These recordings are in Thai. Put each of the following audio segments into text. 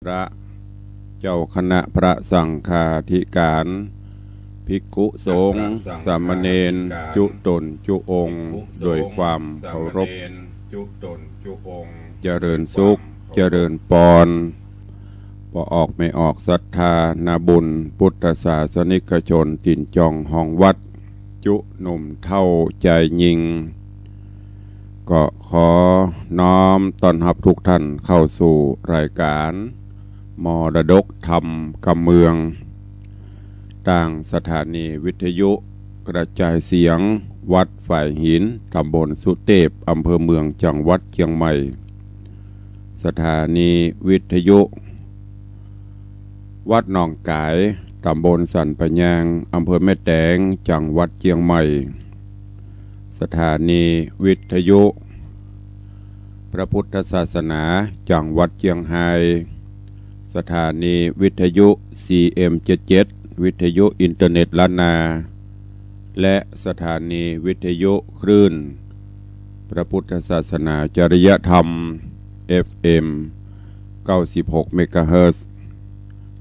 พระเจ้าคณะพระสังฆาธิการภิกขุสงฆ์สามเณรจุตนจุองค์โดยความเคารพเจริญสุขเจริญปอนพอออกไม่ออกศรัทธานาบุญพุทธศาสนิกชนตินจองห้องวัดจุหนุ่มเท่าใจยิงก็ขอน้อมต้อนรับทุกท่านเข้าสู่รายการมรดกธรรมกำเมืองต่างสถานีวิทยุกระจายเสียงวัดฝ่ายหินตำบลสุเทพอำเภอเมืองจังหวัดเชียงใหม่สถานีวิทยุวัดหนองกายตำบลสันปะยางอำเภอแม่แตงจังหวัดเชียงใหม่สถานีวิทยุพระพุทธศาสนาจังหวัดเชียงรายสถานีวิทยุ CM77 วิทยุอินเทอร์เน็ตล้านนาและสถานีวิทยุคลื่นพระพุทธศาสนาจริยธรรม FM 96 เมกะเฮิรตซ์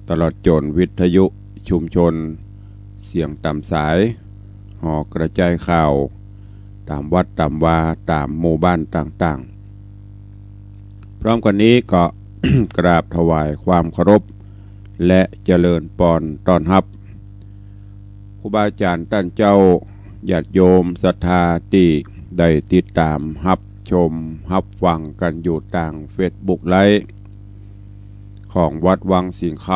ตลอดจนวิทยุชุมชนเสียงตามสายห่อกระจายข่าวตามวัดตามวาตามหมู่บ้านต่างๆพร้อมกันนี้ก็ กราบถวายความเคารพและเจริญปอนต้อนรับครูบาอาจารย์ท่านเจ้าญาติโยมศรัทธาที่ได้ติดตามรับชมรับฟังกันอยู่ต่างเฟซบุ๊กไลฟ์ของวัดวังสิงห์ค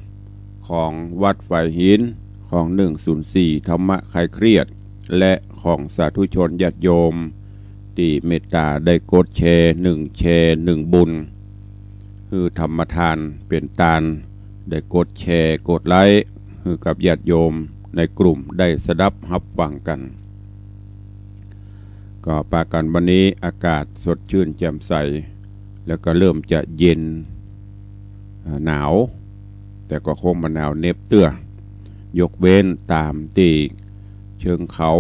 ำของวัดฝ่ายหินของ104ธรรมะคลายเครียดและของสาธุชนญาติโยมที่เมตตาได้กดแชร์1บุญคือธรรมทานเป็นตาลได้กดแชร์กดไลค์คือกับญาติโยมในกลุ่มได้สดับรับฟังกันก็ปากันวันนี้อากาศสดชื่นแจ่มใสแล้วก็เริ่มจะเย็นหนาวแต่ก็คงมาหนาวเน็บเตื้อยกเว้นตามที่เชิงเขา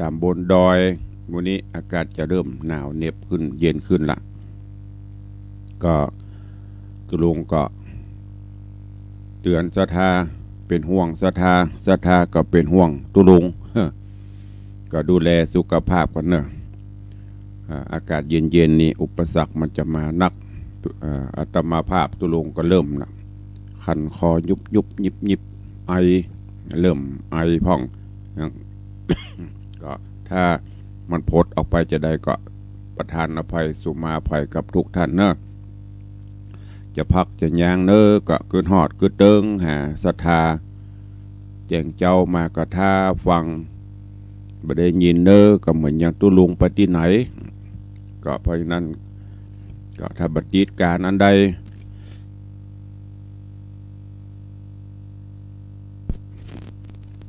ตามบนดอยวันนี้อากาศจะเริ่มหนาวเน็บขึ้นเย็นขึ้นละก็ตุลุงก็เตือนศรัทธาเป็นห่วงศรัทธาก็เป็นห่วงตุลุง ก็ดูแลสุขภาพกันเนอะอากาศเย็นนี่อุปสรรคมันจะมานักอาตมาภาพตุลุงก็เริ่มนะคันคอยุบยิบไอเริ่มไอพ่อง ก็ถ้ามันพดออกไปจะได้ก็ประทานอภัยสุมาภัยกับทุกท่านเนอะจะพักจะย่างเนอก็คือหอดคือเติงหาศรัทธาแจ้งเจ้ามาก็ท่าฟังบ่ได้ยินเนอก็เหมือนอย่างตุลุงไปที่ไหนก็เพราะฉะนั้นก็ถ้าบัดจิตการอันใด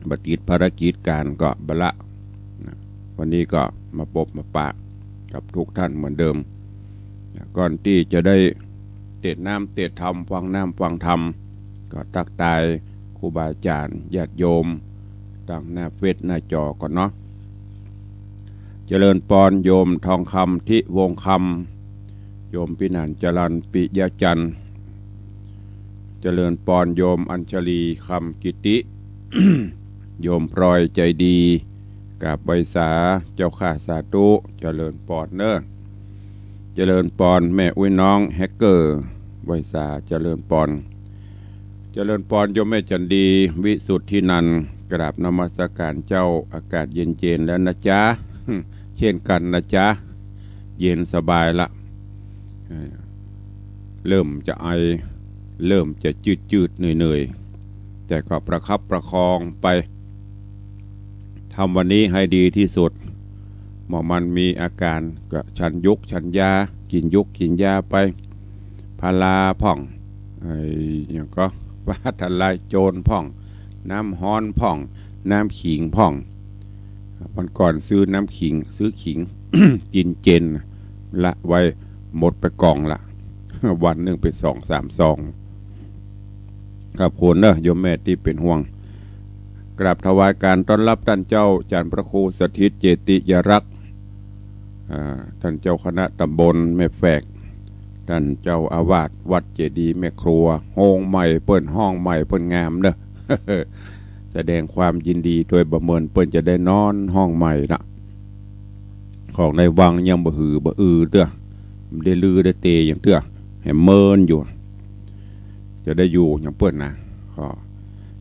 บัดจิตภารกิจการก็บละวันนี้ก็มาพบมาปากกับทุกท่านเหมือนเดิมก่อนที่จะได้เตะน้ำเตะธรรมฟังน้ำฟังธรรมก็ทักทายครูบาอาจารย์ญาติโยมตั้งหน้าเฟซหน้าจอก่อนเนาะเจริญปอนโยมทองคำที่วงคำโยมพินันจรันปิยจันทร์เจริญปอนโยมอัญชลีคำกิติ โยมพลอยใจดีกับใบสาเจ้าข้าสาธุเจริญปอนเนอเจริญปอนแม่อุ้ยน้องแฮกเกอร์ใบสาเจริญปอนโยมแม่จันดีวิสุทธินันกราบนมัสการเจ้าอากาศเย็นแล้วนะจ๊ะ เช่นกันนะจ๊ะเย็นสบายละเริ่มจะไอเริ่มจะจืดเหนื่อยแต่ก็ประคับประคองไปทำวันนี้ให้ดีที่สุดหมอมันมีอาการก็ฉันยุกฉันยากินยาไปพาราพ่องอย่างก็ฟ้าทลายโจรพ่องน้ำฮ้อนพ่องน้ำขิงพ่องวันก่อนซื้อน้ำขิงซื้อขิง กินเจนละไว้หมดไปกล่องละ วันหนึ่งไป2-3 ซองครับคุณเนอะโยมแม่ที่เป็นห่วงกราบถวายการต้อนรับท่านเจ้าจารย์พระครูสถิตเจติยรักษ์ท่านเจ้าคณะตำบลแม่แฝก ท่านเจ้าอาวาสวัดเจดีย์แม่ครัวโฮงใหม่เปิ้นห้องใหม่เปิ้นงามเนอะ แสดงความยินดีโดยประเมินเปิ้นจะได้นอนห้องใหม่ละของในวังยังบ่หือบ่เตื้อได้ลือได้เตอย่างเตื้อให้เมินอยู่จะได้อยู่อย่างเปิ้นนะขอ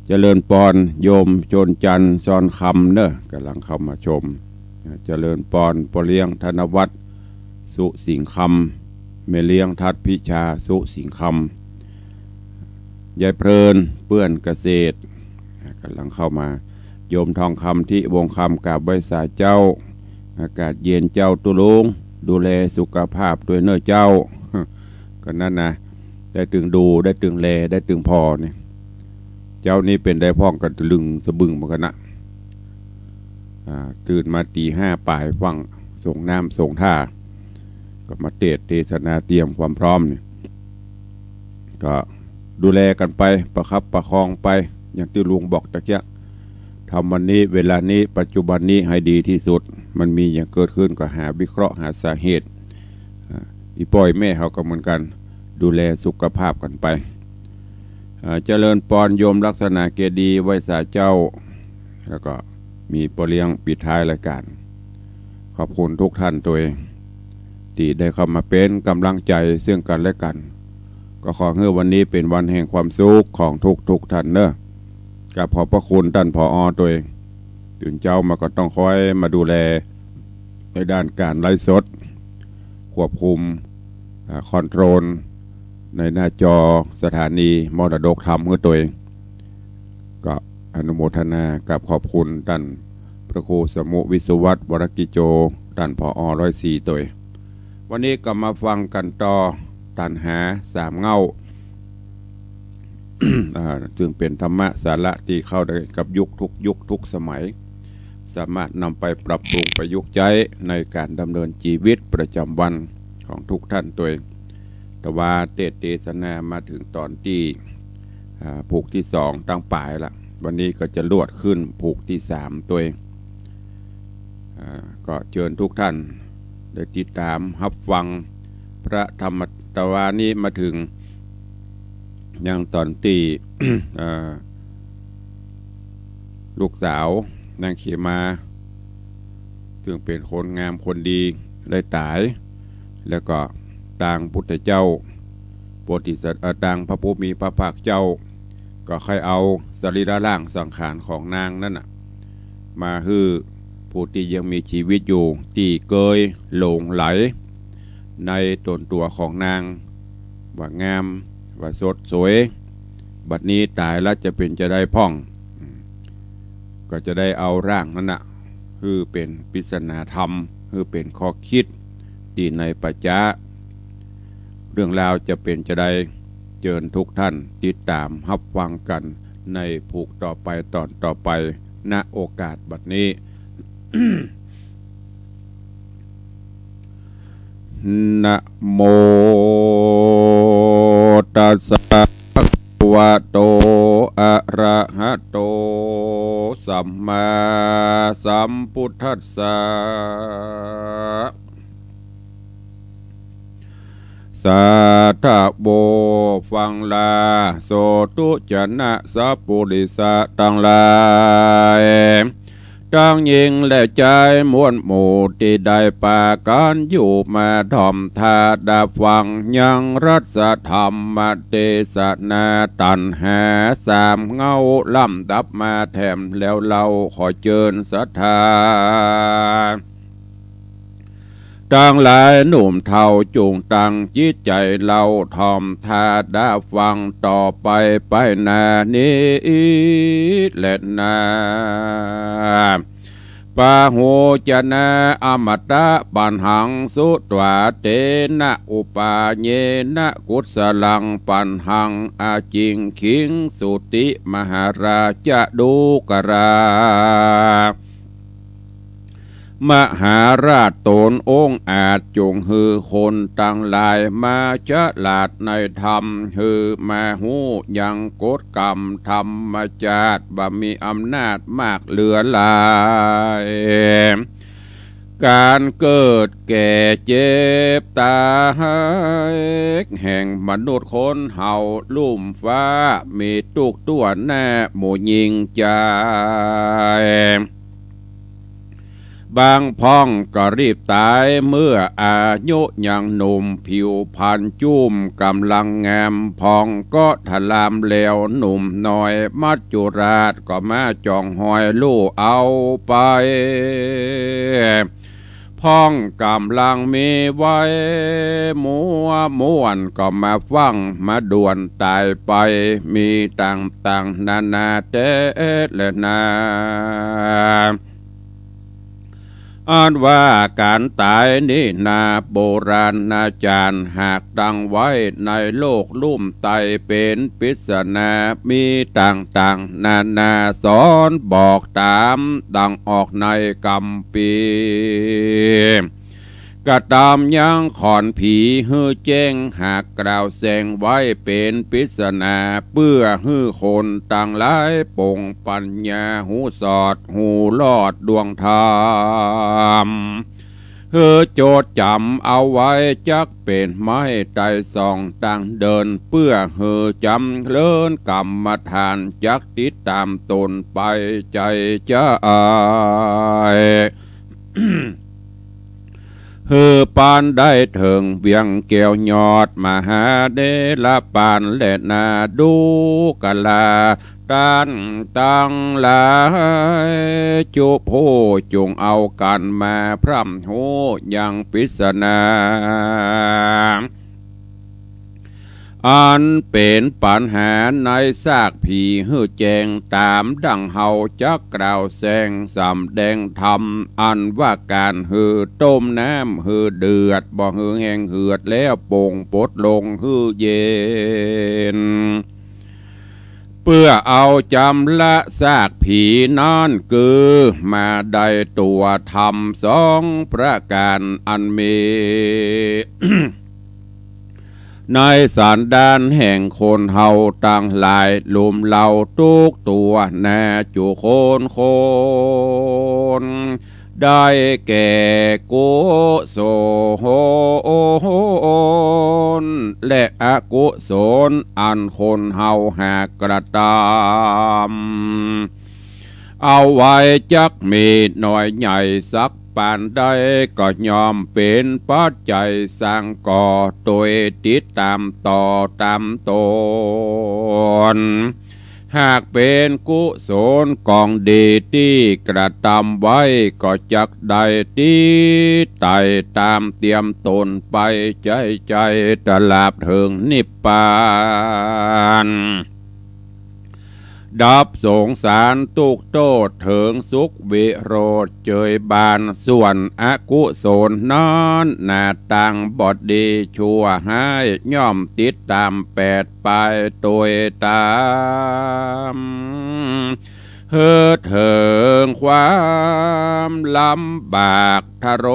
เจริญปอนโยมโจนจันทร์ซอนคำเนอะกำลังเข้ามาชมเจริญปอนปเลี้ยงธนวัฒน์สุสิงคำเมเลี้ยงทัดพิชาสุสิงคำยายเพลินเปื้อนเกษตรกำลังเข้ามาโยมทองคำที่วงคำกับใบสาเจ้าอากาศเย็นเจ้าตุลุงดูแลสุขภาพด้วยเนื้อเจ้าก็นั่นนะได้ตึงดูได้ตึงแลได้ตึงพอเนี่ยเจ้านี่เป็นได้พ้องกันตะลึงสะบึงเหมือนกันนะตื่นมาตี 5ป่ายฟังส่งน้ำส่งท่าก็มาเทศนาเตรียมความพร้อมเนี่ยก็ดูแลกันไปประคับประคองไปอย่างที่ลุงบอกตะเกียทำวันนี้เวลานี้ปัจจุบันนี้ให้ดีที่สุดมันมีอย่างเกิดขึ้นก็หาวิเคราะห์หาสาเหตุอีป่อยแม่เขาก็เหมือนกันดูแลสุขภาพกันไปเจริญปอนโยมลักษณะเกดีไว้สาเจ้าแล้วก็มีปเลี้ยงปิดท้ายรายการขอบคุณทุกท่านตัวเองที่ได้เข้ามาเป็นกำลังใจซึ่งกันและกันก็ขอให้วันนี้เป็นวันแห่งความสุขของทุกท่านเนอะกับขอบพระคุณท่านผอ.ตัวเองตื่นเจ้ามาก็ต้องคอยมาดูแลในด้านการไลฟ์สดควบคุมคอนโทรลในหน้าจอสถานีมรดกธรรมของตัวเองก็อนุโมทนากับขอบคุณท่านพระครูสมุวิศวัตรวรกิโจท่านผอ.104ตัวเองวันนี้ก็มาฟังกันต่อตัณหา3เงา จึงเป็นธรรมะสาระที่เข้าได้กับยุคทุกสมัยสามารถนำไปปรับปรุงประยุกต์ใช้ในการดำเนินชีวิตประจำวันของทุกท่านตัวเองแต่ว่าเทศนามาถึงตอนที่ผูกที่2ตั้งปลายละวันนี้ก็จะลวดขึ้นผูกที่3ตัวเองก็เชิญทุกท่านได้ติดตามรับฟังพระธรรมตวานี้มาถึงยังตอนตี ลูกสาวนางเขมาซึ่งเป็นคนงามคนดีได้ตายแล้วก็ต่างพุทธเจ้าโพธิสัตว์ต่างพระผู้มีพระภาคเจ้าก็ค่อยเอาสรีระร่างสังขารของนางนั่นนะมาฮือผู้ที่ยังมีชีวิตอยู่ที่เกยหลงไหลในตนตัวของนางว่างามว่าสดสวยบัดนี้ตายแล้วจะเป็นจะได้พ่องก็จะได้เอาร่างนั้นนะคือเป็นปริศนาธรรมคือเป็นข้อคิดที่ในปัจจาเรื่องราวจะเป็นจะได้เชิญทุกท่านติดตามรับฟังกันในผูกต่อไปตอนต่อไปณโอกาสบัดนี้ นะโมตัสสะภะคะวะโตอะระหะโตสัมมาสัมพุทธัสสะสาธุโบฟังลาโสตุจนะสัพพุริสะตังหลายทั้งหญิงและชายมวลหมู่ที่ได้ปากันอยู่มาถ่อมทาดาฟังยังรัศธรรมเทศนาตัณหา3เงาลำดับมาแถมแล้วเราขอเชิญศรัทธาตั้งหลายหนุ่มเท่าจูงตั้งจิตใจเราถ่อมทาดาฟังต่อไปนานี้และนาปาหูจนะอมตะปัญหังสุตวาเตนะอุปาเยนะกุศลังปัญหังอาจิงขิงสุติมหาราชดูกรามหาราชตนองค์อาจจงฮือคนตั้งหลายมาฉลาดในธรรมฮือมาหูยังกฎกรรมธรรมจาตบ่มีอำนาจมากเหลือหลาย การเกิดแก่เจ็บตายแห่งมนุษย์คนเห่าลุ่มฟ้ามีตุกตัวแน่หมู่ยิงใจบางพ้องก็รีบตายเมื่ออายุยังหนุ่มผิวพรรณจุ้มกำลังงามพองก็ถลามแล้วหนุ่มน้อยมัจจุราชก็มาจองหอยลู่เอาไปพ้องกำลังมีไว้มัวม่วนก็มาฟังมาด่วนตายไปมีต่างนานาเตและนาอ่านว่าการตายนี่นาโบราณอาจารย์หากดังไว้ในโลกลุ่มไตเป็นปริศนามีต่างนานาสอนบอกตามดังออกในกัมปีก็ตามยังขอนผีฮือแจ้งหากกล่าวแสงไว้เป็นปริศนาเพื่อฮือคนต่างหลายปงปัญญาหูสอดหูลอดดวงธรรมโจทย์จำเอาไว้จักเป็นไม้ไต่สองตั้งเดินเพื่อจำเลินกรรมฐานจักติดตามตนไปใจจะอายปานได้เถิงเวียงเกี่ยวยอดมหาเดลปานและนาดูกะลาตันตังลายจุโพจงเอากันมาพร่ำโหยังปริศนาอันเป็นปัญหาในซากผีฮือแจงตามดังเฮาจักกล่าวแสงสำแดงธรรมอันว่าการฮือต้มน้ำฮือเดือดบ่ฮือแห้งเหือดแล้วโป่งปดลงฮือเย็นเพื่อเอาจำละซากผีนั่นคือมาได้ตัวธรรมสองประการอันมี ในสารดานแห่งคนเฮาต่างหลายลุมเหล่าทุกตัวแน่จุโคนได้แก่กุศลและอกุศลอันคนเฮาหากกระทำเอาไว้จักมีหน่อยใหญ่สักปานใดก็ยอมเป็นปัจจัยสร้างก่อตัวติดตามต่อตามตนหากเป็นกุศลกองดีที่กระทำไว้ก็จักได้ที่ไต่ตามเตรียมตนไปใจตลาบถึงนิพพานดับสงสารทุกโทษถึงสุขวิโรธเจยบานส่วนอกุศลนั้นหน้าต่างบอดดีชั่วให้ย่อมติดตามแปดไปตัวตามเถิงความลำบากทะโร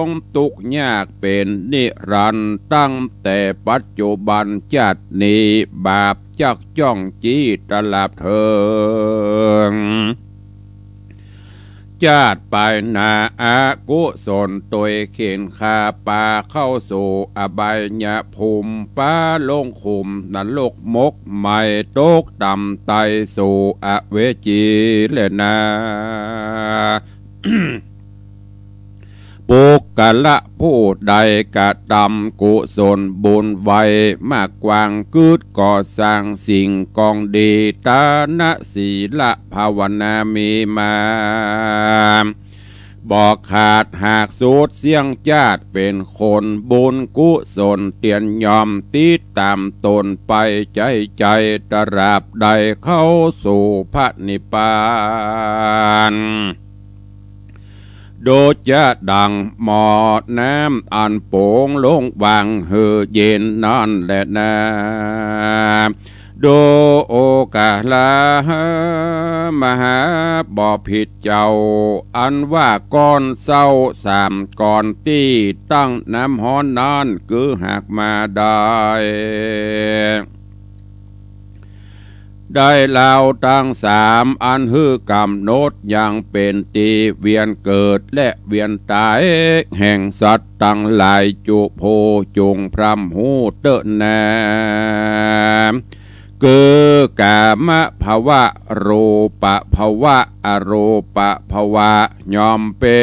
งทุกข์ยากเป็นนิรันดร์ตั้งแต่ปัจจุบันจัดนี้บาปจักจ้องจี้ตลาบเถิงจาดไปนาอากุศลตัวเข็นคาปาเข้าสู่อบายภูมิป้าลงขุมนรกมกไม่ตกต่ำไตสู่อเวจีเลยนะ ปุกกะละผู้ใดกะทำกุศลบุญไว้มากกว่างกืดก่อสร้างสิ่งกองดีตานะศีละภาวนามีมาบอกขาดหากสูดเสียงจาดเป็นคนบุญกุศลเตียนยอมติดตามตนไปใจตราบใดเข้าสู่พระนิพพานโดดจะดังหมอดน้ำอันโป่งลงวางเหือเย็นนั่นแหละนะโดโอกาลามหาบ่ผิดเจ้าอันว่าก้อนเศร้าสามก่อนที่ตั้งน้ำฮ้อนนั่นคือหากมาได้ ได้เล่าตั้งสามอันฮือกำหนดอย่างเป็นตีเวียนเกิดและเวียนตายแห่งสัตว์ตั้งหลายจุโพจงพรำหูเตอะแนมคือกามภาวะรูปภาวะอรูปภาวะยอมเป็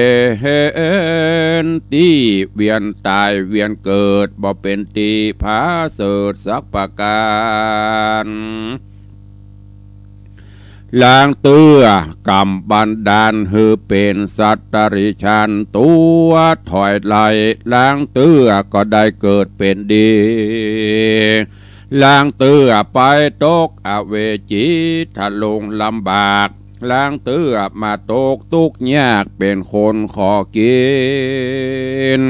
นตีเวียนตายเวียนเกิดบ่เป็นตีผาเสดสักประการลางเตื้อกำบันดาลฮือเป็นสัตตริชันตัวถอยไหลลางเตื้อก็ได้เกิดเป็นดีลางเตื้อไปตกอเวจีทะลงลำบากลางเตื้อมาตกทุกข์ยากเป็นคนขอกิน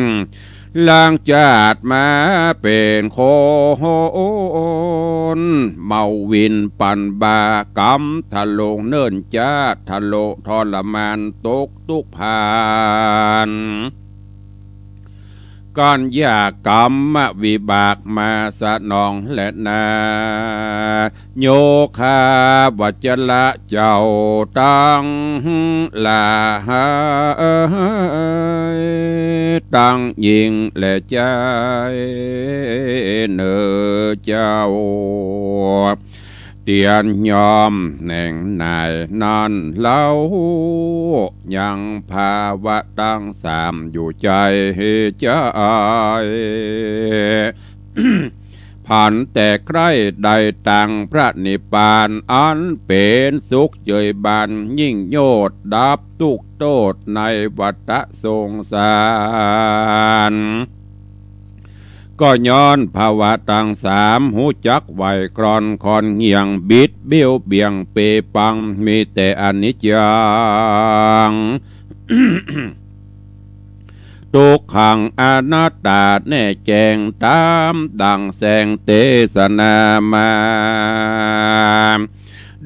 ลางจาดมาเป็นคนเมาวินปันบากำทะลงเนิ่นจาดทะโลทรมานตกทุกข์ผ่านก้อนยากรรมวิบากมาสนองและนาโยคาวัจละเจ้าตั้งลาตั้งยิงและใจเนอเจ้าเตียนยอมแหน่งนายนั่นเล่ายังภาวะตั้งสามอยู่ใจใจผ่านแต่ใครใดตังพระนิพพานอันเป็นสุขเยยบานยิ่งโยดดับทุกโทษในวัฏสงสารก็ย้อนภาวะตั้งสามหูจักไหวกรอนคอนเงียงบิดเบี้ยวเบี่ยงเปปังมีแต่อนิจจัง ทุกขังอนัตตาแน่แจงตามดังแสงเทศนามา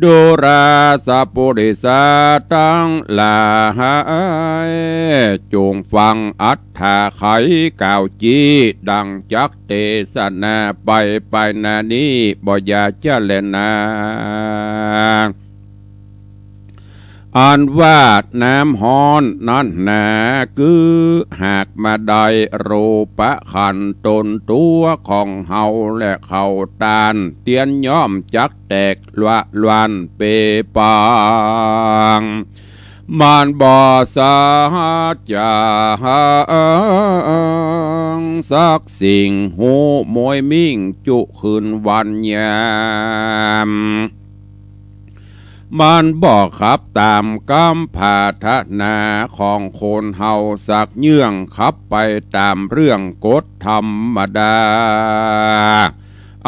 ดูราสะปุริสาตั้งลาหายจงฟังอัตถาไขกล่าวจีดังจักเทศนาไปนานี้บ่อยาเจริญนาอันว่าน้ำฮ้อนนั่นหนาคือหากมาได้รูปะขันตนตัวของเฮาและเขาตานเตียนย่อมจักแตกละลวนเปปางมันบ่สาจางสักสิ่งหูมวยมิ่งจุคืนวันยามมันบอกขับตามกำพาทนาของคนเฮาสักเยื่องขับไปตามเรื่องกฎธรรมดา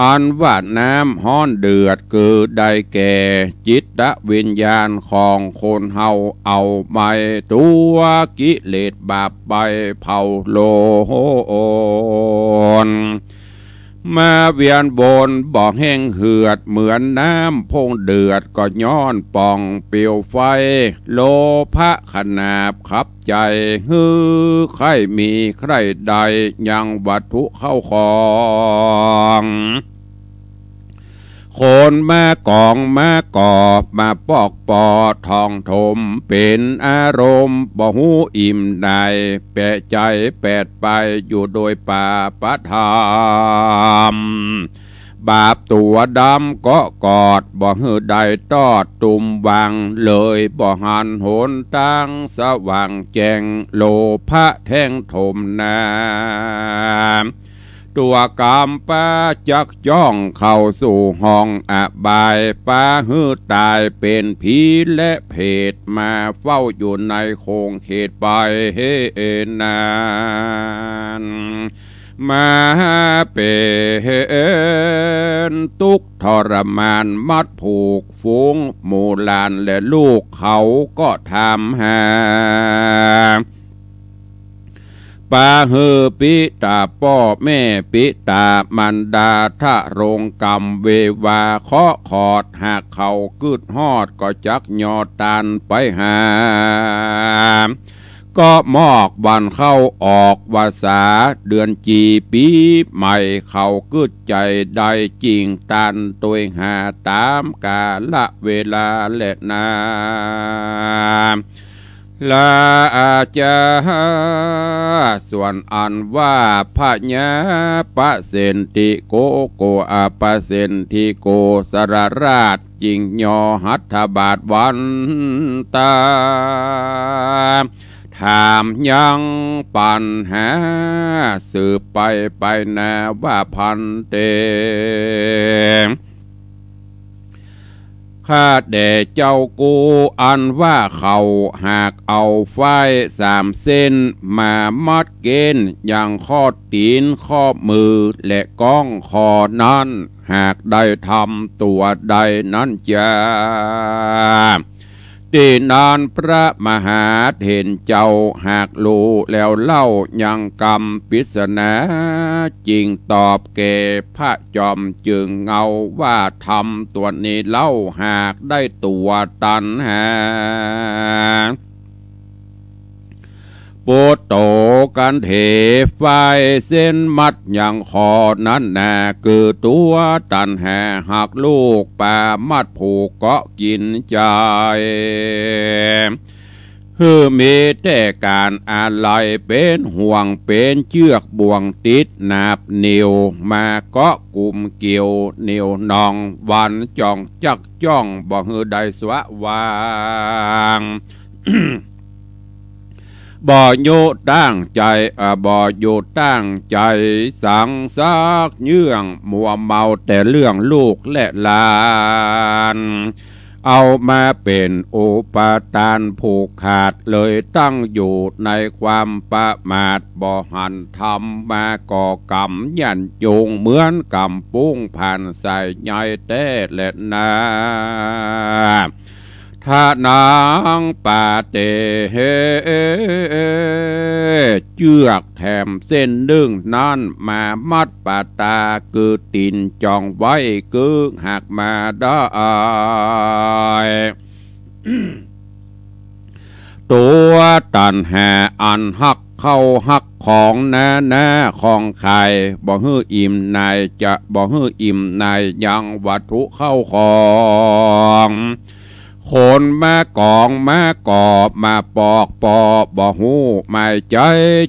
อันว่าน้ำฮ้อนเดือดคือได้แก่จิตวิญญาณของคนเฮาเอาไม่ตัวกิเลสบาปไปเผาโลนมาเวียนบนบ่อแห้งเหือดเหมือนน้ำพงเดือดก็ย้อนป่องเปลวไฟโลภะขนาบขับใจฮือใครมีใครใดยังวัตถุเข้าของคนมากองมากอบมาปอกปอทองถมเป็นอารมณ์บ่หูอิ่มได้แปะใจแปดไปอยู่โดยป่าปะธรรมบาปตัวดำก็กอดบ่หือใดตอดตุ่มวังเลยบ่หันหนตั้งสว่างแจงโลภะแท่งถมน้ำตัวกามปาจักย่องเข้าสู่ห้องอบายปาหือตายเป็นผีและเพศมาเฝ้าอยู่ในโคงเขตไปเฮนานมาเป็นทุกข์ทรมานมัดผูกฝูงหมู่หลานและลูกเขาก็ทำหาปาเฮอปิตาพ่อแม่ปิตามันดาทะโรงกรรมเววาเคาะขอดหากเขากึดฮอดก็จักยอดตันไปหา ก็มอกวันเข้าออกวาษาเดือนจีปีใหม่เขากึดใจได้จริงตันตัวหาตามกาละเวลาและนาลาอาจาส่วนอันว่าพะญาปะเซนติโกโกอาปะเซนติโกสรราชจิงยอหัตถบาทวันตาถามยังปัญหาสืบไปนาว่าพันเตข้าแด่เจ้ากูอันว่าเขาหากเอาไฟ3 เส้นมามัดเกณฑ์อย่างข้อตีนข้อมือและก้องคอนั้นหากได้ทำตัวใดนั้นจะตีนานพระมหาเห็นเจ้าหากรู้แล้วเล่ายังกรรมปริศนาจริงตอบแก่พระจอมจึงเงาว่าทำตัวนี้เล่าหากได้ตัวตันหาปุตโตกันเทไฟเส้นมัดอย่างคอนั้นน่ะคือตัวตันหาหากลูกป่ามัดผูกเกาะกินใจมีแต่การอะไรเป็นห่วงเป็นเชือกบ่วงติดนาบนิ้วมาเกาะกลุ่มเกี่ยวนิ้วนองวันจ้องจักจ้องบ่ฮือใดสวะวาง บ่โยตั้งใจบ่โยตั้งใจสั่งซักเยื่องมัวเมาแต่เรื่องลูกและหลานเอามาเป็นอุปทานผูกขาดเลยตั้งอยู่ในความประมาทบ่หันทำมาก่อกรรมยันโยงเหมือนกำปุ้งผ่านใส่ใหญ่แต่และนาถ้านางป่าเตเฮเจือกแถมเส้นดึงนั้นมามัดป่าตาคือตินจองไว้คือหักมาได้ตัวตันแห่อันหักเข้าหักของนาของไข่บ่ฮื้ออิ่มนายจะบ่ฮื้ออิ่มนายยังวัตถุเข้าของคนมากองมากอบมาปอกปอบ่หูไม่ใจ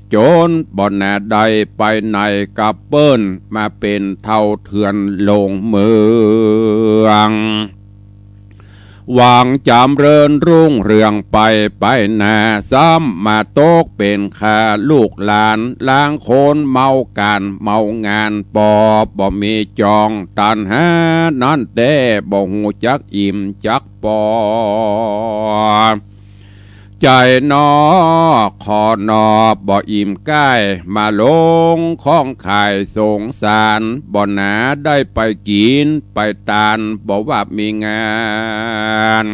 โจรบ่หน้าใดไปในกับเปิ้นมาเป็นเท่าเถื่อนลงเมืองหวังจำเริญรุ่งเรืองไปหน้าซ้ำมาโตกเป็นข้าลูกหลานล้างโคนเมาการเมางานปอบบ่มีจองตันหานั่นแต่บ่หูจักอิ่มจักปอใจนอขอนอบ่อิ่มใกล้มาลงข้องขายสงสารบ่หนาได้ไปกินไปตานบ่ว่ามีงาน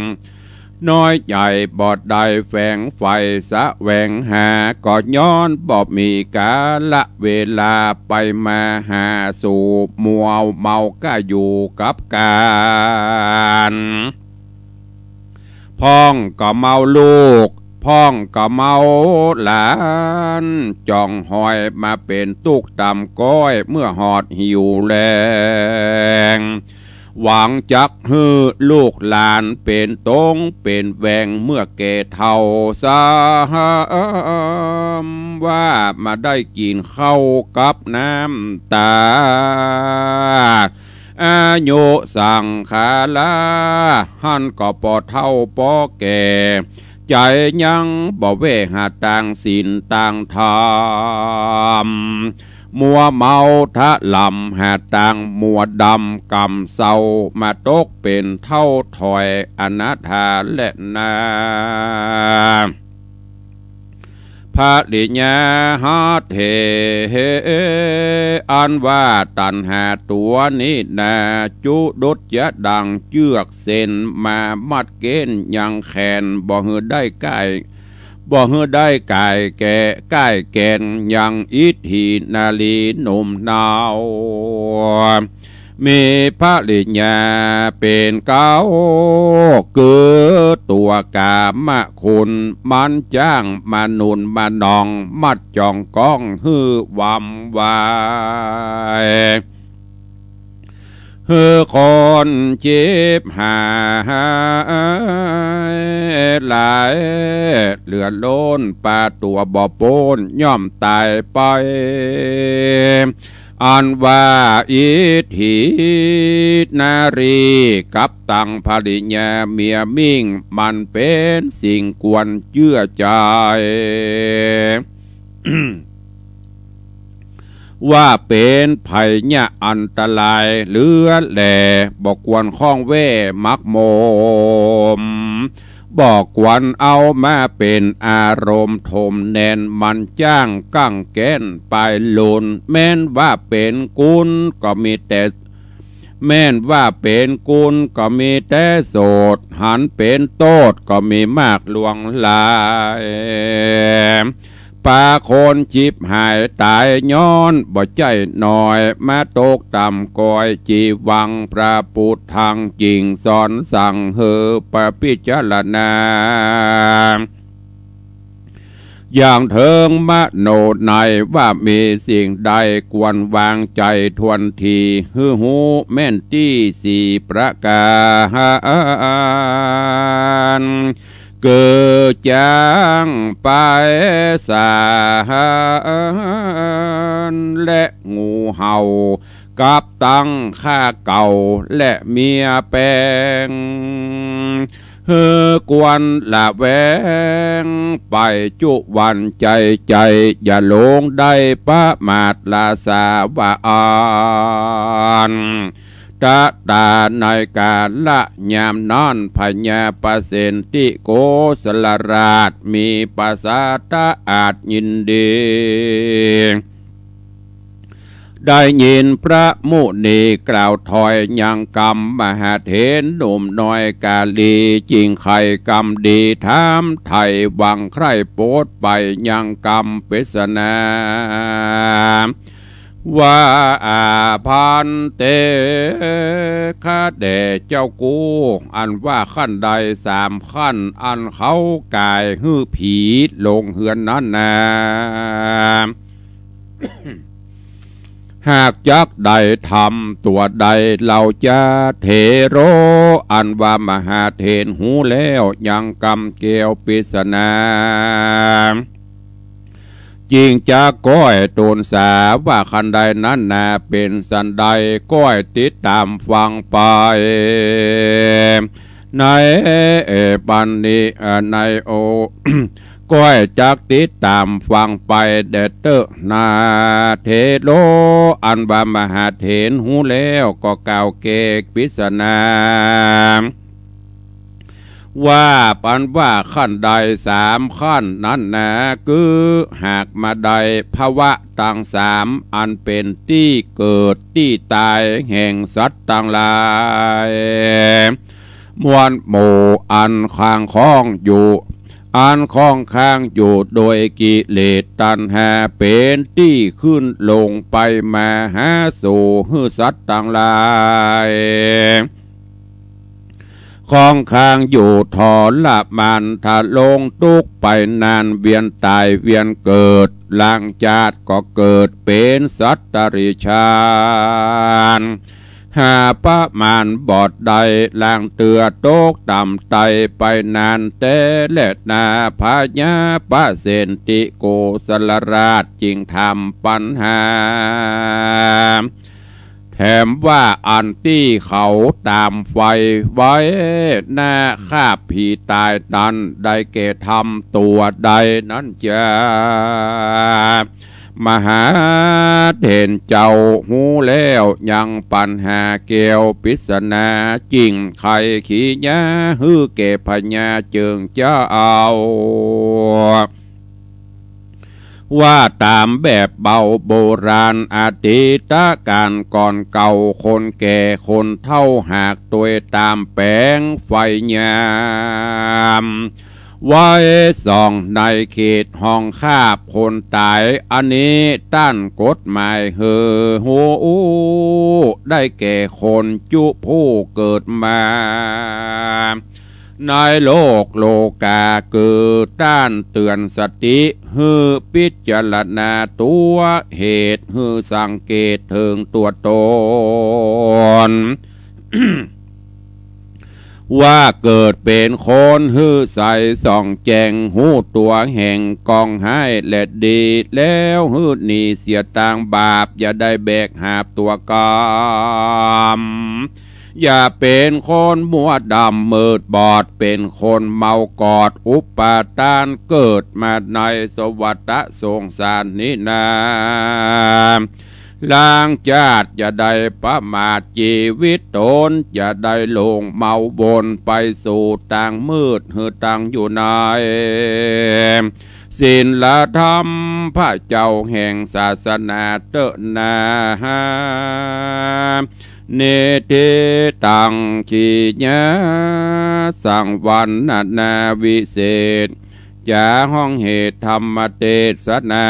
น้อยใหญ่บ่ได้แฝงไฟสะแหวงหาก็ย้อนบ่มีกาละเวลาไปมาหาสู่มัวเมาก็อยู่กับการพ้องก็เมาลูกพ้องก็เมาหลานจ้องหอยมาเป็นตุกตำก้อยเมื่อหอดหิวแรงหวังจักฮื้อลูกหลานเป็นตงเป็นแหวงเมื่อแก่เท่าสามว่ามาได้กินข้าวกับน้ำตาอายุสังขาราหันก็ปอเท่าปอแก่ใจยังบ่เวหาต่างศีลต่างธรรมมัวเมาทะลำหาต่างมัวดำกำเศร้ามาตกเป็นเท่าถอยอนาถาและนาพระลิญาหาเทอันว่าตันหาตัวนี้นาจุดุจยะดังเจือกเส้นมามัดเกณฑ์ยังแขนบ่ฮือได้ใกล้บ่ฮือได้กายแก่ใกล้แกนยังอิทธินาลีหนุ่มนาว มีพระลิญญาเป็นเก้าเกิดตัวกามะคุณมันจ้างมานุนมานองมัดจองก้องฮือวำวายฮือคนเจ็บหายหลายเหลือโลนปลาตัวบ่อโปนย่อมตายไปอันว่าอิทธินารีกับตังภริญาเมียมิ่งมันเป็นสิ่งกวนเชื่อใจ ว่าเป็นภัยเนี่ยอันตรายเหลือแหล่บอกกวนข้องเว่มักโมมบอกกวนเอามาเป็นอารมณ์ทมแนนมันจ้างกั้งแก้นไปลุนแม้นว่าเป็นกุลก็มีแต่แม้นว่าเป็นกุลก็มีแต่โสดหันเป็นโตดก็มีมากลวงลายปาคนจิบหายตายย้อนบ่ใจหน่อยมาตกต่ำกอยจีวังพระพุทธังจริงสอนสั่งเฮอปพิจารณาอย่างเทิงมโนในว่ามีสิ่งใดควรวางใจทวนทีฮือหูแม่นที่สี่ประการเกิดจางไปสารและงูเห่ากับตั้งข้าเก่าและเมียแปงเฮือกวนละแวงไปจุวันใจอย่าหลงได้ประมาทลาสาวะอ่านตาตาในกาละยามนอนพญาปเสนติโกสลราชมีภาษาตาอาจยินดีได้ยินพระมุนีกล่าวถอยยังกรรมมหาเถรหนุ่มน้อยกาลีจริงไข่กรรมดีถามไทยวังใครโปดไปยังกรรมเปสนาว่าอาพันเตข้าแด่เจ้ากูอันว่าขั้นใดสามขั้นอันเขากายฮื้อผีลงเหือนนั้นนาหากจักใดทำตัวใดเราจะเทโรอันว่ามหาเถรหูแล้วยังกรรมเกี่ยวปริศนาจริงจะก้อยตูนสาว่าคันใดนั้นนาเป็นสันใดก้อยติดตามฟังไปในปันนี้ในโอ ก้อยจักติดตามฟังไปเดเตอนาเทโลอันบามหาเถรหูแล้วก็กล่าวเกกปริศนาว่าปันว่าขั้นใดสามขั้นนั้นนะคือหากมาใดภาวะต่างสามอันเป็นที่เกิดที่ตายแห่งสัตว์ต่างหลายมวลหมู่อันข้างข้องอยู่อันข้องข้างอยู่โดยกิเลสตัณหาเป็นที่ขึ้นลงไปมาหาสู่หือสัตว์ต่างหลายข้องข้างอยู่ทอละมันถ้าลงตุกไปนานเวียนตายเวียนเกิดล่างจาดก็เกิดเป็นสัตตริชานหาประมาณบอดใดล่างเตือโตกต่ำไตไปนานแต่และนาพญาปะเสนติโกสลราชจิงทำปัญหาแถมว่าอันที่เขาตามไฟไว้หน้าข้าผีตายตันได้เกทำตัวใดนั้นจะมหาเถรเจ้าหูแล้วยังปัญหาเกี่ยวปริศนาจริงใครขี้ยาฮือเก็บพญาเจิงเจ้าเอาว่าตามแบบเบาโบราณอาทิตการก่อนเก่าคนแก่คนเท่าหากตัวตามแปลงไฟยาม ไว้ส่องในเขตห้องคาบคนตายอันนี้ต้านกฎหมายเฮอโหได้แก่คนจุผู้เกิดมาในโลกโลกาเกิดต้านเตือนสติฮือพิจารณาตัวเหตุฮือสังเกตถึงตัวตน ว่าเกิดเป็นคนฮือใสส่องแจงหูตัวแห่งกองให้และดีแล้วฮือหนีเสียต่างบาปอย่าได้แบกหาบตัวกรรมอย่าเป็นคนมัวดำมืดบอดเป็นคนเมากอดอุปาทานเกิดมาในสวัฏสงสารนี้นาล้างจาดอย่าได้ประมาทชีวิตตนอย่าได้ลงเมาบนไปสู่ต่างมืดหือต่างอยู่ในศีลธรรมพระเจ้าแห่งศาสนาเตนาเนติตังขีญาสังวันนาวิเศษจาห้องเหตุธรรมเทศนา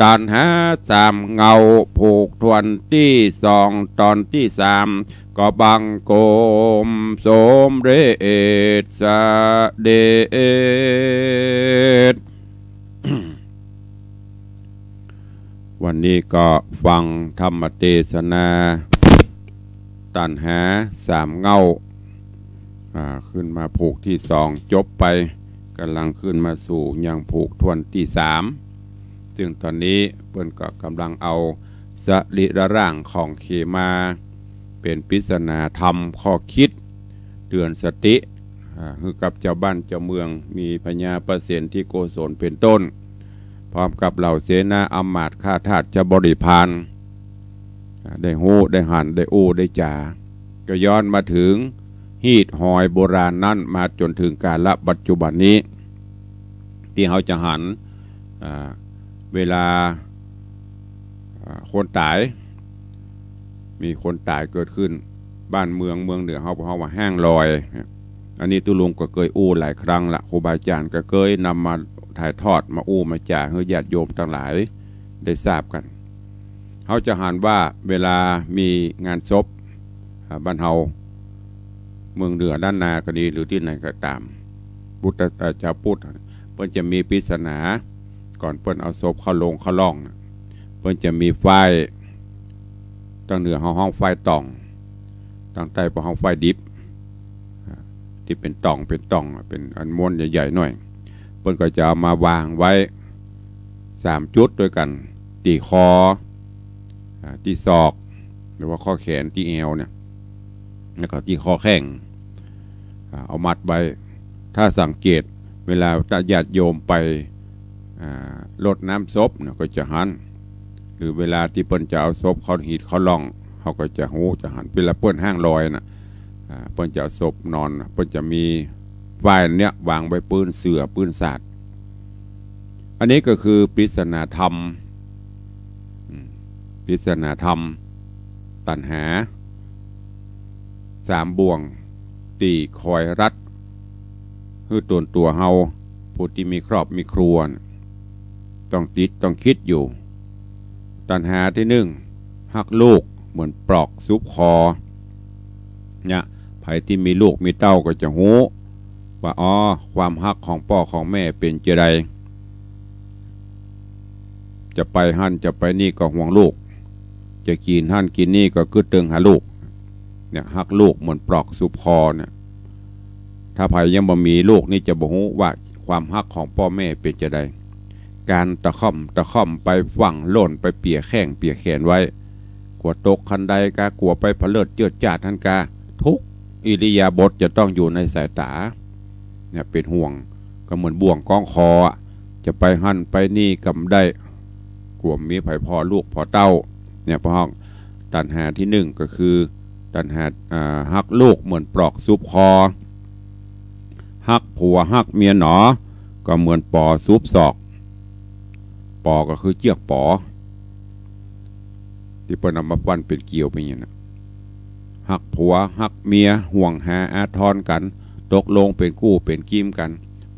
ตันหาสามเงาผูกทวนที่สองตอนที่สามก็บังโกมสมเรศสเดช วันนี้ก็ฟังธรรมเทศนาตันหาสามเงาขึ้นมาผูกที่สองจบไปกำลังขึ้นมาสู่ยังผูกทวนที่สามซึ่งตอนนี้เพิ่นก็กำลังเอาสรีระร่างของเขมาเป็นปริศนาธรรมข้อคิดเตือนสติคือกับเจ้าบ้านเจ้าเมืองมีพญาประเสนที่โกศลเป็นต้นพร้อมกับเหล่าเสนาอำมาตย์ข้าทาสจะบริพารได้หูได้หันได้อู้ได้จ่าก็ย้อนมาถึงหีดหอยโบราณนั้นมาจนถึงกาลปัจจุบันนี้ที่เขาจะหันเวลาคนตายมีคนตายเกิดขึ้นบ้านเมืองเหนือเขาว่าห้างลอยอันนี้ตุลุงก็เคยอู้หลายครั้งละครูบาอาจารย์ก็เคยนำมาถ่ายทอดมาอู้มาจ่าให้ญาติโยมทั้งหลายได้ทราบกันเขาจะหันว่าเวลามีงานศพบ้านเฮาเมืองเหนือด้านนาก็ดีหรือที่ไหนก็ตามพุทธเจ้าพุทธเพิ่นจะมีปริศนาก่อนเพิ่นเอาศพเข้าลงเข้าล่องเพิ่นจะมีไฟตั้งเหนือห้องไฟต่องตั้งใต้เป็นห้องไฟดิบที่เป็นต่องเป็นอันม้วนใหญ่ๆหน่อยเพิ่นก็จะเอามาวางไว้3จุดด้วยกันที่คอที่ศอกหรือว่าข้อแขนที่เอวเนี่ยแล้วก็ที่ข้อแข้งเอามัดไว้ถ้าสังเกตเวลาญาติโยมไปรดน้ำศพเนี่ยก็จะหันหรือเวลาที่เปิ้นจะเอาศพเขาหีดเขาล่องเขาก็จะหูจะหันเวลาเปิ้นห้างลอยนะเปิ้นจะเอาศพนอนเปิ้นจะมีไฟเนี่ยวางไว้ปืนเสือปืนศาสตร์อันนี้ก็คือปริศนาธรรมปริศนาธรรมตัณหา3บ่วงตีคอยรัดคือตัวเฮาผู้ที่มีครอบมีครัวต้องติดต้องคิดอยู่ตัณหาที่1หักลูกเหมือนปลอกซุปคอเนี่ยไผที่มีลูกมีเต้าก็จะหูว่าอ๋อความหักของพ่อของแม่เป็นเจไดจะไปหั่นจะไปนี่ก็ห่วงลูกจะกินหั่นกินนี่ก็คือตึงหาลูกเนี่ยหักลูกเหมือนปลอกซุปคอเนี่ยถ้าไผยังบ่มีลูกนี่จะบ่ฮู้ว่าความหักของพ่อแม่เป็นจะใดการตะค่อมไปฝังโล่นไปเปียแข้งเปียแขนไว้กลัวตกคันใดกากลัวไปผเลิดเจือดจ้าทันกาทุกอิริยาบถจะต้องอยู่ในสายตาเนี่ยเป็นห่วงก็เหมือนบ่วงก้องคอจะไปหั่นไปนี่กำได้กลัวมีไผพอลูกพอเต้าเนี่ยพอตัณหาที่1ก็คือตัณหาหักลูกเหมือนปลอกซุปคอหักผัวหักเมียหนอก็เหมือนปอซุปศอกปอก็คือเจียกปอที่เปิ้นนำมาปั้นเป็นเกี่ยวไปอย่างนั้นหักผัวหักเมียห่วงหาอาทรกันตกลงเป็นกู้เป็นกิ้มกัน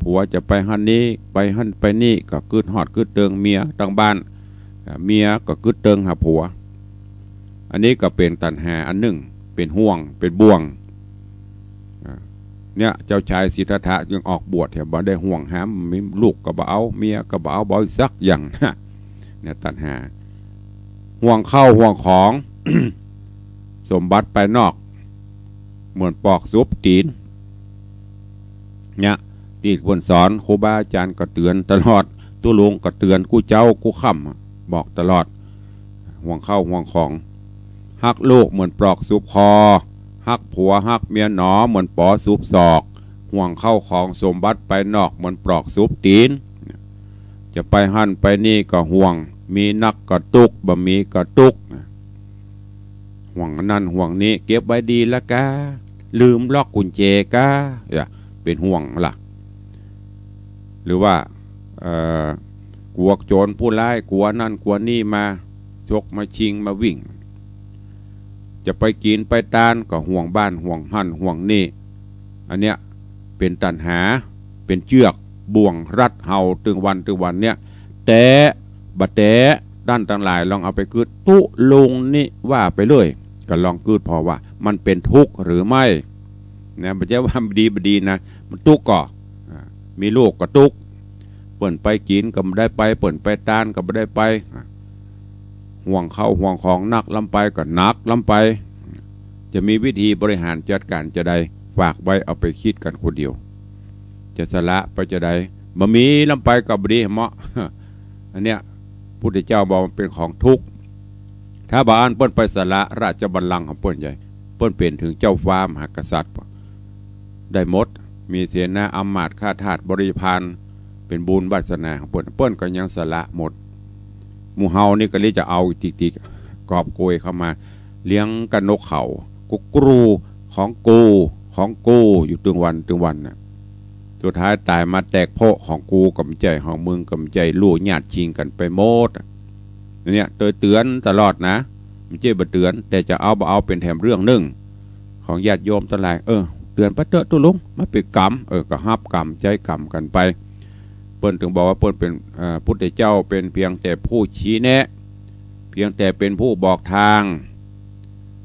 ผัวจะไปหันนี้ไปหันไปนี่ก็กึดหอดกึดเติงเมียตั้งบ้านเมียก็กึดเติงหาผัวอันนี้ก็เป็นตัณหาอันหนึ่งเป็นห่วงเป็นบ่วงเนี่ยเจ้าชายสิทธัตถะยังออกบวชเถอะบ่ได้ห่วงหามมีลูกก็บ่เอาเมียก็บ่เอาบ่สักอย่างเนี่ยตัณหาห่วงเข้าห่วงของ สมบัติไปนอกเหมือนปอกซุปตีนเนี่ยตีดคนสอนครูบาอาจารย์ก็เตือนตลอดตัวลุงก็เตือนกูเจ้ากูค่ำบอกตลอดห่วงเข้าห่วงของฮักลูกเหมือนปลอกซุปคอฮักผัวฮักเมียหนอเหมือนปอซุปศอกห่วงเข้าของสมบัติไปนอกเหมือนปลอกซุปตีนจะไปหั่นไปนี่ก็ห่วงมีนักก็ตุกบ่มีก็ตุกห่วงนั่นห่วงนี้เก็บไว้ดีละกะลืมล็อกกุญแจกะเป็นห่วงล่ะหรือว่ากลัวโจรผู้ร้ายกลัวนั่นกลัวนี่มาชกมาชิงมาวิ่งจะไปกินไปตานก็ห่วงบ้านห่วงหั่นห่วงนี่อันเนี้ยเป็นตัณหาเป็นเชือกบ่วงรัดเห่าตึงวันเนี่ยแต่บัดแต่ด้านต่างหลายลองเอาไปกึดตุลุงนี่ว่าไปเลยก็ลองกึดพอว่ามันเป็นทุกข์หรือไม่นะไม่ใช่ว่าบดีนะมันทุกข์ก็มีลูกก็ทุกข์เปิ่นไปกินก็ไม่ได้ไปเปิ่นไปตานก็ไม่ได้ไปห่วงเข้าห่วงของนักลำไปก็นักลำไปจะมีวิธีบริหารจัดการจะได้ฝากไว้เอาไปคิดกันคนเดียวจะสละไปจะได้บ่มีลำไปกับบดีเหมาะอันเนี้ยพุทธเจ้าบอกมันเป็นของทุกข์ถ้าบ้านเปิ้นไปสละราชบัลลังก์ของเปิ้นใหญ่เปิ้นเป็นถึงเจ้าฟ้ามหากษัตริย์ได้หมดมีเสนาอำมาตย์ข้าทาสบริพารเป็นบุญวาสนาของเปิ้นก็ยังสละหมดหมู่เฮานี่ก็เลยจะเอาติกกอบโกยเข้ามาเลี้ยงกันนกเขากุกรูของกูอยู่ตึงวันน่ะสุดท้ายตายมาแตกโพะของกูกับใจของมึงกับใจลู่ญาติชิงกันไปโมดเนี่ยเตือนตลอดนะไม่ใช่บ่เตือนแต่จะเอาบ่เอาเป็นแถมเรื่องหนึ่งของญาติโยมทั้งหลายเตือนพระเตอะตุลุงมาเป็นกรรมก็ฮับกรรมใจกรรมกันไปเปิ้นถึงบอกว่าเปิ้นเป็นพุทธเจ้าเป็นเพียงแต่ผู้ชี้แนะเพียงแต่เป็นผู้บอกทาง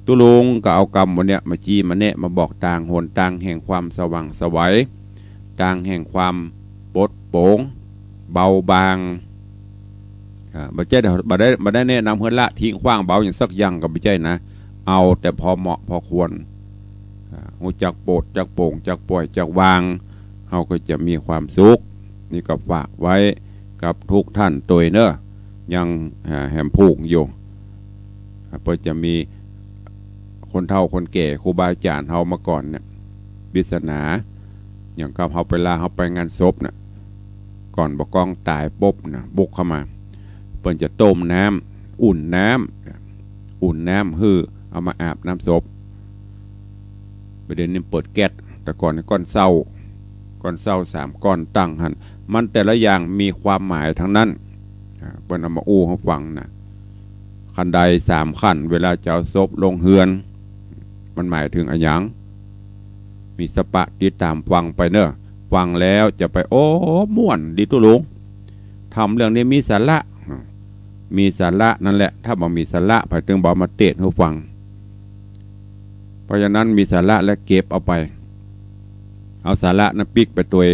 ตุลุงก็เอากรรมวันเนี้ยมาชี้มาแนะมาบอกทางหนทางแห่งความสว่างไสวทางแห่งความปลดโปร่งเบาบางบ่ใช่บ่ได้แนะนำเพื่อนละทิ้งขว้างเบาอย่างสักอย่างกับบ่ใช่นะเอาแต่พอเหมาะพอควรหูจักโปรดจักโปร่งจักปล่อยจักวางเฮาก็จะมีความสุขนี่ก็ฝากไว้กับทุกท่านตัวเนอะยังแหมผูกอยู่เพื่อจะมีคนเฒ่าคนแก่ครูบาอาจารย์เฮามาก่อนเนี่ยปริศนาอย่างกับเฮาไปงานศพน่ะก่อนบ่กองตายปุ๊บนะบุกเข้ามาเปิ้นจะต้มน้ำอุ่นน้ำฮือเอามาอาบน้ำศพประเด็นนี้เปิดแก๊สแต่ก่อนก้อนเศร้า3ก้อนตั้งหันมันแต่ละอย่างมีความหมายทั้งนั้นเปิ้นเอามาอู้ให้ฟังนะขั้นใด3ขั้นเวลาจะเอาศพลงเฮือนมันหมายถึงอะไรอย่างมีสปะติดตามฟังไปเนอะฟังแล้วจะไปโอ้ม่วนดีตุลุงทำเรื่องนี้มีสาระนั่นแหละถ้าบ่มีสาระไปถึงบ่มาเตะให้ฟังเพราะฉะนั้นมีสาระและเก็บเอาไปเอาสาระนั้นปิกไปตัว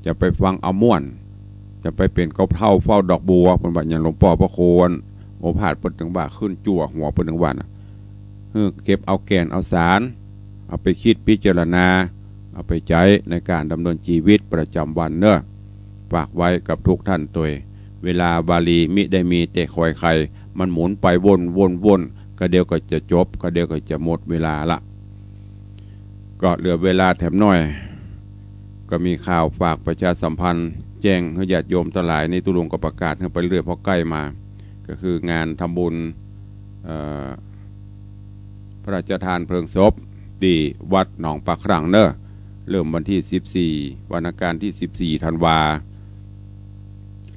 จะไปฟังเอาม่วนจะไปเป็นเกาเท่าเฝ้าดอกบัวเป็นแบบอย่างหลวงพ่อพระโคนโอภาสเป็นถึงบ่าขึ้นจั่วหัวเป็นถึงวันเก็บเอาแก่นเอาสารเอาไปคิดพิจารณาเอาไปใช้ในการดำเนินชีวิตประจำวันเนอะฝากไว้กับทุกท่านตัวเวลาบาลีมิได้มีแต่คอยใครมันหมุนไปวนก็เดียวก็จะจบก็เดียวก็จะหมดเวลาละก็เหลือเวลาแถมน้อยก็มีข่าวฝากประชาสัมพันธ์แจ้งให้ญาติโยมทั้งหลายในตุลุงก็ประกาศให้ไปเรื่อยเพราะใกล้มาก็คืองานทำบุญพระราชทานเพลิงศพที่วัดหนองปลาครั่งเนอะเริ่มวันที่14วันอาการที่14ธันวา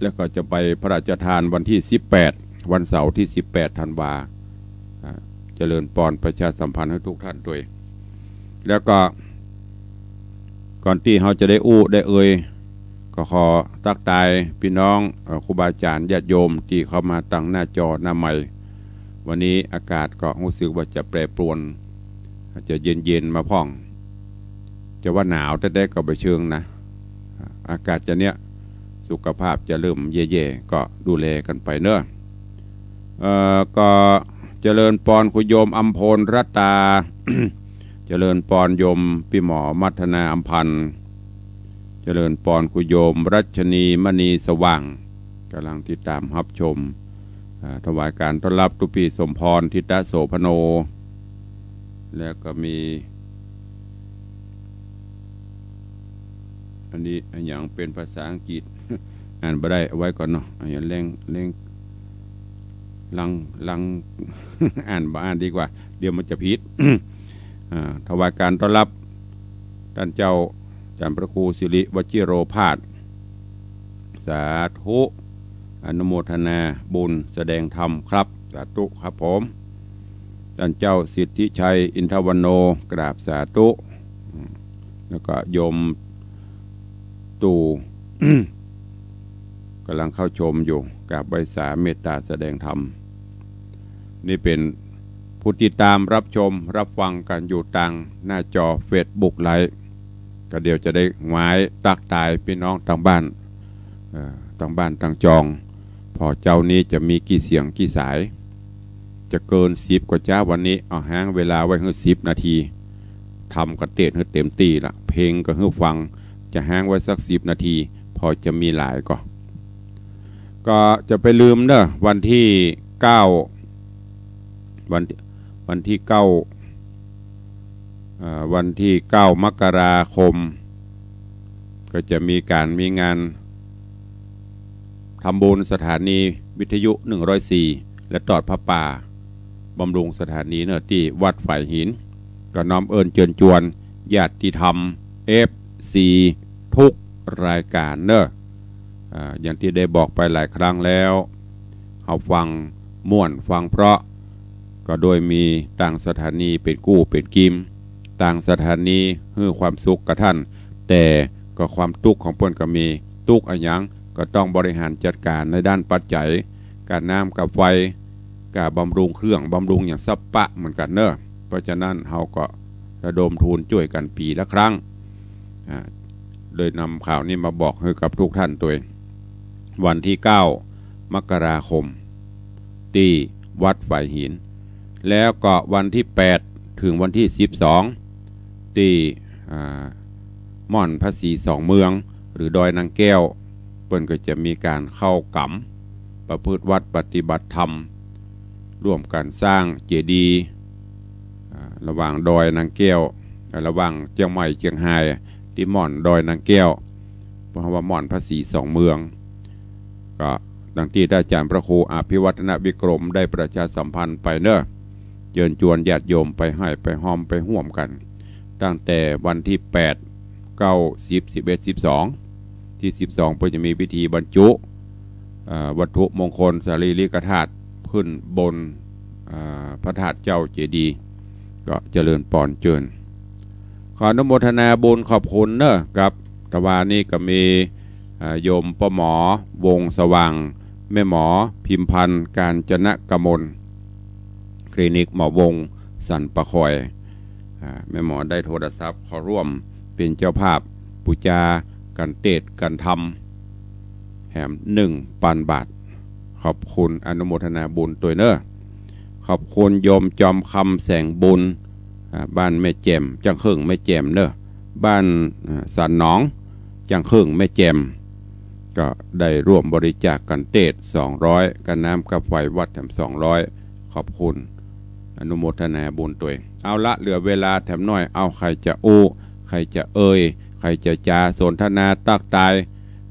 แล้วก็จะไปพระราชทานวันที่18วันเสาร์ที่18ธันวาเจริญปอนประชาสัมพันธ์ให้ทุกท่านด้วยแล้วก็ ก่อนที่เขาจะได้อู้ได้ก็ขอทักทายพี่น้องครูบาอาจารย์ญาติโยมที่เข้ามาตั้งหน้าจอหน้าใหม่วันนี้อากาศก็รู้สึกว่าจะแปรปรวนจะเย็นมาพ่องจะว่าหนาวแต่ได้ก็ไปเชิงนะอากาศจะเนี้ยสุขภาพจะเริ่มแย่ๆก็ดูแลกันไปเนอะก็เจริญปอนคุโยมอัมพลรัตตา เจริญปอนโยมพี่หมอมัทนาอัมพันธ์เจริญปอนคุโยมรัชนีมณีสว่างกำลังติดตามรับชมถวายการต้อนรับตุปีสมพรทิตโสพโนแล้วก็มีอันนี้อย่างเป็นภาษาอังกฤษ อ่านไปได้เอาไว้ก่อนเนาะอย่างเร่งลัง อ่านดีกว่าเดี๋ยวมันจะผิด ถวายการต้อนรับท่านเจ้าอาจารย์พระครูสิริวชิโรภาสสาธุอนุโมทนาบุญแสดงธรรมครับสาธุครับผมท่านเจ้าสิทธิชัยอินทวโนกราบสาธุแล้วก็โยมตู่ กำลังเข้าชมอยู่กับใบสาเมตตาแสดงธรรมนี่เป็นผู้ติดตามรับชมรับฟังกันอยู่ทางหน้าจอเฟซบุ๊กไลฟ์ก็เดี๋ยวจะได้หมายตักตายพี่น้องทางบ้านทางจองพอเจ้านี้จะมีกี่เสียงกี่สายจะเกิน10กว่าจ้าวันนี้เอาห้างเวลาไว้ให้10 นาทีทำกระเตดให้เต็มตีละเพลงก็ให้ฟังจะห้างไว้สัก10 นาทีพอจะมีหลายก็จะไปลืมเนอะวันที่9วันที่9 มกราคมก็จะมีงานทำบุญสถานีวิทยุ104และตอดพระป่าบำรุงสถานีเนอะที่วัดฝ่ายหินก็น้อมเอิญเชิญชวนญาติธรรม FC ทุกรายการเนอะอย่างที่ได้บอกไปหลายครั้งแล้วเอาฟังม่วนฟังเพราะก็โดยมีต่างสถานีเป็นกู้เป็นกิมต่างสถานีให้ความสุขกับท่านแต่ก็ความทุกข์ของเพิ่นก็มีทุกข์อะไรอย่างก็ต้องบริหารจัดการในด้านปัจจัยการน้ำกับไฟการบำรุงเครื่องบำรุงอย่างซับปะเหมือนกันเนอะเพราะฉะนั้นเราก็ระดมทุนช่วยกันปีละครั้งโดยนำข่าวนี้มาบอกให้กับทุกท่านตัววันที่9 มกราคมที่วัดฝ่ายหินแล้วก็วันที่8ถึงวันที่12ที่ม่อนพระศรีสองเมืองหรือดอยนางแก้วเปิ้นก็จะมีการเข้ากำประพฤติวัดปฏิบัติธรรมร่วมกันสร้างเจดีย์ระหว่างดอยนางแก้วระหว่างเชียงใหม่เชียงรายที่ม่อนดอยนางแก้วเพราะว่าม่อนพระศรีสองเมืองก็ดังที่อาจารย์พระครูอภิวัฒนวิกรมได้ประชาสัมพันธ์ไปเนอะเชิญชวนญาติโยมไปให้ไปห้อมไปห่วมกันตั้งแต่วันที่8 9 10 11 12ที่12เพื่อจะมีพิธีบรรจุวัตถุมงคลสารีริกธาตุขึ้นบนพระธาตุเจ้าเจดีย์ก็เจริญปอนเจิญขออนุโมทนาบุญขอบคุณเนอะกับตะวันนี้ก็มีโยมปหมอวงสว่างแม่หมอพิมพันธ์การจนะกมลคลินิกหมอวงสันประคอยแม่หมอได้โทรศัพท์ขอร่วมเป็นเจ้าภาพปูจากันเตดกันทำแถม1,000 บาทขอบคุณอนุโมทนาบุญตัวเนอะขอบคุณโยมจอมคำแสงบุญบ้านแม่แจ่มจังครึ่งแม่แจ่มเนอะบ้านสันหนองจังครึ่งแม่แจ่มก็ได้ร่วมบริจาคกันเตด200กันน้ำกับไฟวัดแถม200ขอบคุณอนุโมทนาบุญตัวเอาละเหลือเวลาแถมน้อยเอาใครจะอู้ใครจะใครจะจาสนทนาตักตาย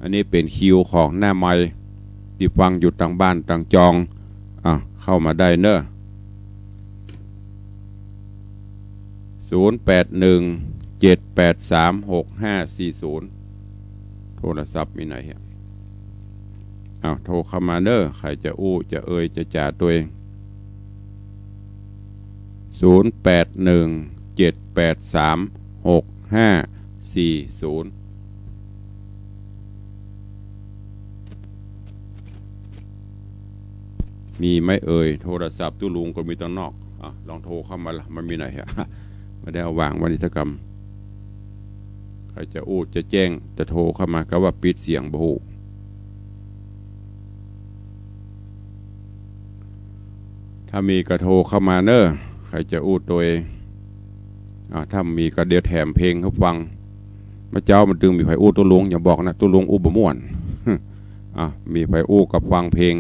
อันนี้เป็นคิวของหน้าไม้ที่ฟังอยู่ต่างบ้านต่างจองเข้ามาได้เนอะ0817836540โทรศัพท์มีไหนฮะโทรเข้ามาเนอะใครจะอู้จะจะจ่าตัวเอง0817836540 40มีไหมเอ่ยโทรศัพท์ตู้ลุงก็มีตั้งนอกลองโทรเข้ามาละมันมีไหนฮะไม่ได้เอาวางวณิธกรรมใครจะอู้จะแจ้งจะโทรเข้ามาก็ว่าปิดเสียงบ่ฮู้ถ้ามีกระโทรเข้ามาเนอะใครจะอู้ตัวถ้ามีก็เดี๋ยวแถมเพลงเขาฟังมาเจ้ามันดึงมีไผอู้ตัวลุงอย่าบอกนะตัวลุงอู้บ่ม่วนมีไผอู้กับฟังเพลง